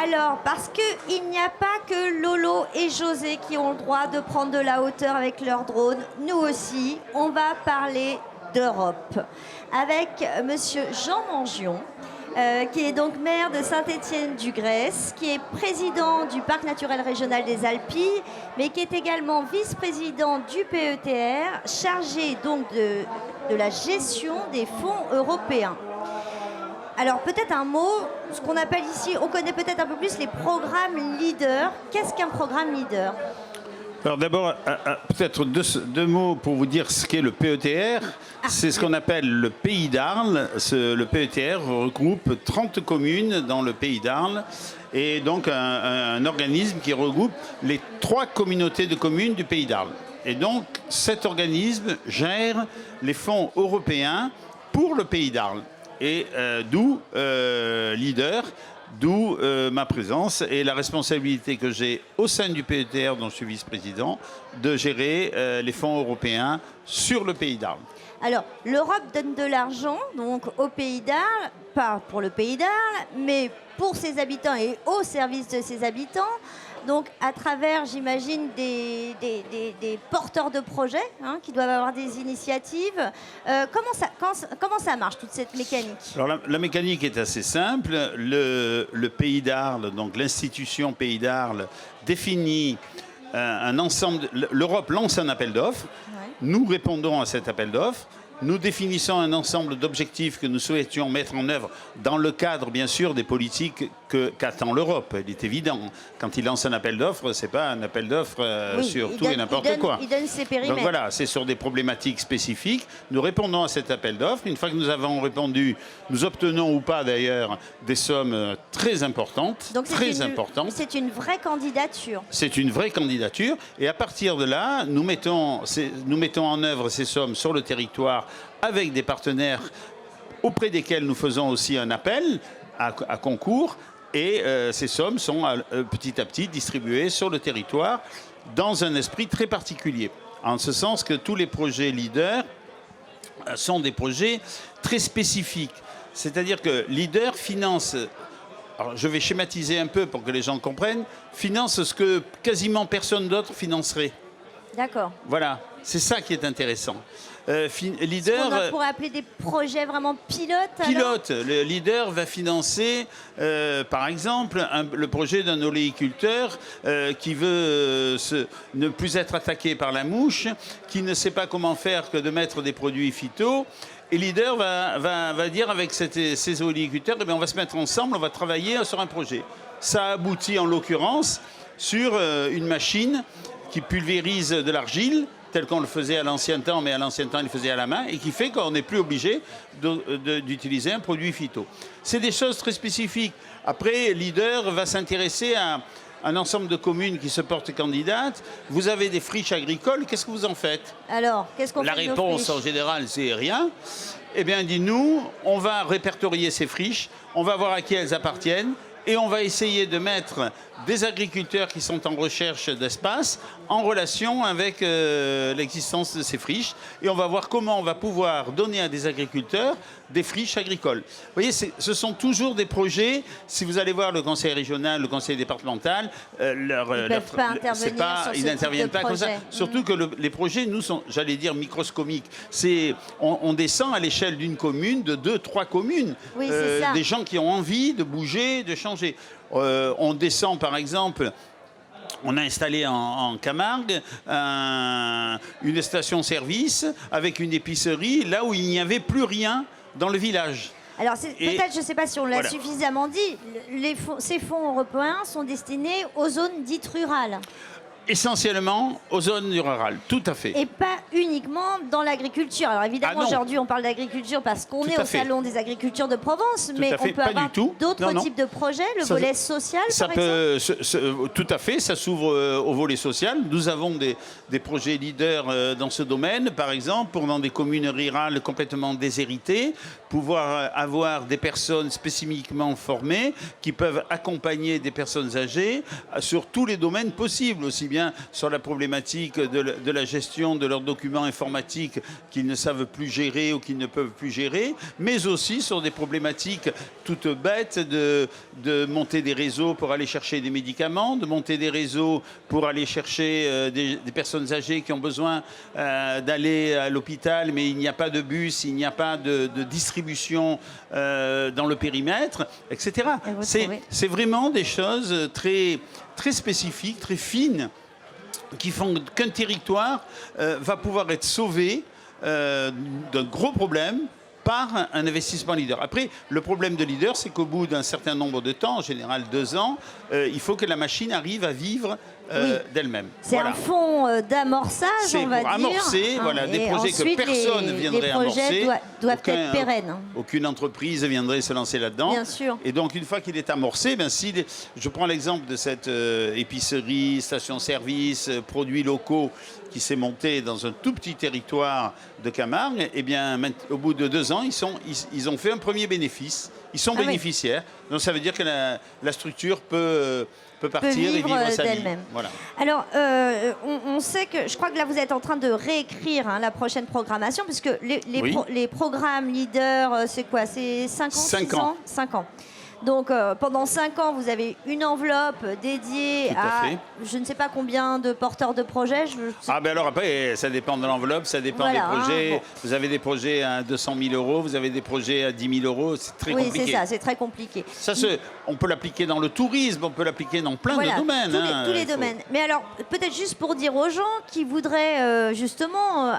Alors, parce qu'il n'y a pas que Lolo et José qui ont le droit de prendre de la hauteur avec leur drone. Nous aussi, on va parler d'Europe avec monsieur Jean Mangion, qui est donc maire de Saint-Étienne-du-Grèce, qui est président du Parc naturel régional des Alpilles, mais qui est également vice-président du PETR, chargé donc de la gestion des fonds européens. Alors peut-être un mot, ce qu'on appelle ici, on connaît peut-être un peu plus les programmes leaders. Qu'est-ce qu'un programme leader ? Alors d'abord, peut-être deux mots pour vous dire ce qu'est le PETR. C'est ce qu'on appelle le Pays d'Arles. Le PETR regroupe 30 communes dans le Pays d'Arles et donc un organisme qui regroupe les 3 communautés de communes du Pays d'Arles. Et donc cet organisme gère les fonds européens pour le Pays d'Arles. Et d'où leader, d'où ma présence et la responsabilité que j'ai au sein du PETR, dont je suis vice-président, de gérer les fonds européens sur le Pays d'Arles. Alors, l'Europe donne de l'argent donc au Pays d'Arles, pas pour le Pays d'Arles, mais pour ses habitants et au service de ses habitants. Donc, à travers, j'imagine, des porteurs de projets qui doivent avoir des initiatives. Comment ça marche, toute cette mécanique ? Alors, la mécanique est assez simple. Le Pays d'Arles, donc l'institution Pays d'Arles, définit un ensemble. L'Europe lance un appel d'offres. Ouais. Nous répondons à cet appel d'offres. Nous définissons un ensemble d'objectifs que nous souhaitions mettre en œuvre dans le cadre, bien sûr, des politiques qu'attend l'Europe. Il est évident. Quand il lance un appel d'offres, ce n'est pas un appel d'offres sur tout et n'importe quoi. Il donne ses périmètres. Donc voilà, c'est sur des problématiques spécifiques. Nous répondons à cet appel d'offres. Une fois que nous avons répondu, nous obtenons ou pas d'ailleurs des sommes très importantes. Donc c'est une vraie candidature. C'est une vraie candidature. Et à partir de là, nous mettons en œuvre ces sommes sur le territoire avec des partenaires auprès desquels nous faisons aussi un appel à concours et ces sommes sont petit à petit distribuées sur le territoire dans un esprit très particulier. En ce sens que tous les projets leaders sont des projets très spécifiques. C'est-à-dire que leader finance, alors je vais schématiser un peu pour que les gens comprennent, finance ce que quasiment personne d'autre financerait. D'accord. Voilà, c'est ça qui est intéressant. Leader, on pourrait appeler des projets vraiment pilotes. Pilote. Le leader va financer, par exemple, le projet d'un oléiculteur qui veut ne plus être attaqué par la mouche, qui ne sait pas comment faire que de mettre des produits phyto. Et leader va dire avec ces oléiculteurs, on va se mettre ensemble, on va travailler sur un projet. Ça aboutit en l'occurrence sur une machine qui pulvérise de l'argile, tel qu'on le faisait à l'ancien temps, mais à l'ancien temps, il le faisait à la main, et qui fait qu'on n'est plus obligé d'utiliser un produit phyto. C'est des choses très spécifiques. Après, leader va s'intéresser à un ensemble de communes qui se portent candidates. Vous avez des friches agricoles, qu'est-ce que vous en faites ? Alors, qu'est-ce qu'on fait ? La réponse, en général, c'est rien. Eh bien, dis-nous, on va répertorier ces friches, on va voir à qui elles appartiennent, et on va essayer de mettre des agriculteurs qui sont en recherche d'espace en relation avec l'existence de ces friches. Et on va voir comment on va pouvoir donner à des agriculteurs des friches agricoles. Vous voyez, ce sont toujours des projets. Si vous allez voir le conseil régional, le conseil départemental, ils n'interviennent pas comme ça. Surtout que les projets, nous, sont, j'allais dire, microscomiques. On descend à l'échelle d'une commune, de 2-3 communes. Oui, des gens qui ont envie de bouger, de changer. On descend, par exemple, on a installé en Camargue une station-service avec une épicerie, là où il n'y avait plus rien dans le village. Alors, peut-être, je ne sais pas si on l'a suffisamment dit, ces fonds européens sont destinés aux zones dites rurales. Essentiellement aux zones rurales, tout à fait. Et pas uniquement dans l'agriculture. Alors évidemment, aujourd'hui, on parle d'agriculture parce qu'on est au Salon des agricultures de Provence, mais on peut avoir d'autres types de projets, le volet social, par exemple. Tout à fait, ça s'ouvre au volet social. Nous avons des projets leaders dans ce domaine, par exemple, pour dans des communes rurales complètement déshéritées, pouvoir avoir des personnes spécifiquement formées qui peuvent accompagner des personnes âgées sur tous les domaines possibles, aussi bien bien sur la problématique de la gestion de leurs documents informatiques qu'ils ne savent plus gérer ou qu'ils ne peuvent plus gérer, mais aussi sur des problématiques toutes bêtes de monter des réseaux pour aller chercher des médicaments, de monter des réseaux pour aller chercher des personnes âgées qui ont besoin d'aller à l'hôpital, mais il n'y a pas de bus, il n'y a pas de distribution dans le périmètre, etc. C'est vraiment des choses très, très spécifiques, très fines, qui font qu'un territoire va pouvoir être sauvé d'un gros problème par un investissement leader. Après, le problème de leader, c'est qu'au bout d'un certain nombre de temps, en général 2 ans, il faut que la machine arrive à vivre d'elle-même. C'est un fonds d'amorçage, on va dire. C'est pour amorcer, voilà, des projets que personne ne viendrait amorcer. Les projets doivent être pérennes. Aucune entreprise viendrait se lancer là-dedans. Bien sûr. Et donc, une fois qu'il est amorcé, je prends l'exemple de cette épicerie, station-service, produits locaux qui s'est montée dans un tout petit territoire de Camargue, eh bien, au bout de 2 ans, ils ont fait un premier bénéfice. Ils sont bénéficiaires. Donc, ça veut dire que la structure peut partir et vivre sa vie. Voilà. Alors, on sait que, je crois que là, vous êtes en train de réécrire la prochaine programmation, puisque les programmes leaders, c'est quoi? C'est 5 ans? 5 ans. 5 ans. Donc, pendant 5 ans, vous avez une enveloppe dédiée à je ne sais pas combien de porteurs de projets. Ben alors après, ça dépend de l'enveloppe, ça dépend des projets. Bon. Vous avez des projets à 200 000 euros, vous avez des projets à 10 000 euros, c'est très compliqué. Oui, c'est ça, c'est très compliqué. Ça, on peut l'appliquer dans le tourisme, on peut l'appliquer dans plein de domaines. Tous les domaines. Mais alors, peut-être juste pour dire aux gens qui voudraient justement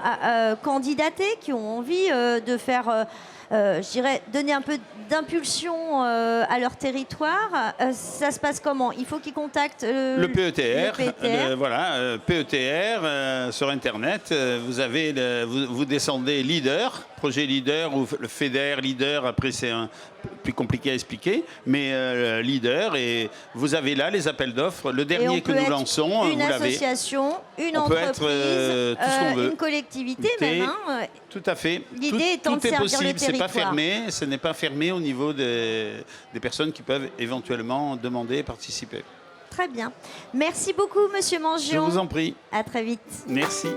candidater, qui ont envie de faire... je dirais, donner un peu d'impulsion à leur territoire. Ça se passe comment? Il faut qu'ils contactent le PETR. Le PETR sur Internet. Vous descendez leader, projet leader ou le FEDER leader. Après, c'est plus compliqué à expliquer. Mais leader, et vous avez là les appels d'offres. Le dernier que nous lançons, une vous l'avez. Association, une on entreprise, peut être, tout ce qu'on veut. une collectivité même. Tout à fait. L'idée étant de servir le territoire. C'est pas fermé. Ce n'est pas fermé au niveau des personnes qui peuvent éventuellement demander et participer. Très bien. Merci beaucoup, Monsieur Mangion. Je vous en prie. À très vite. Merci.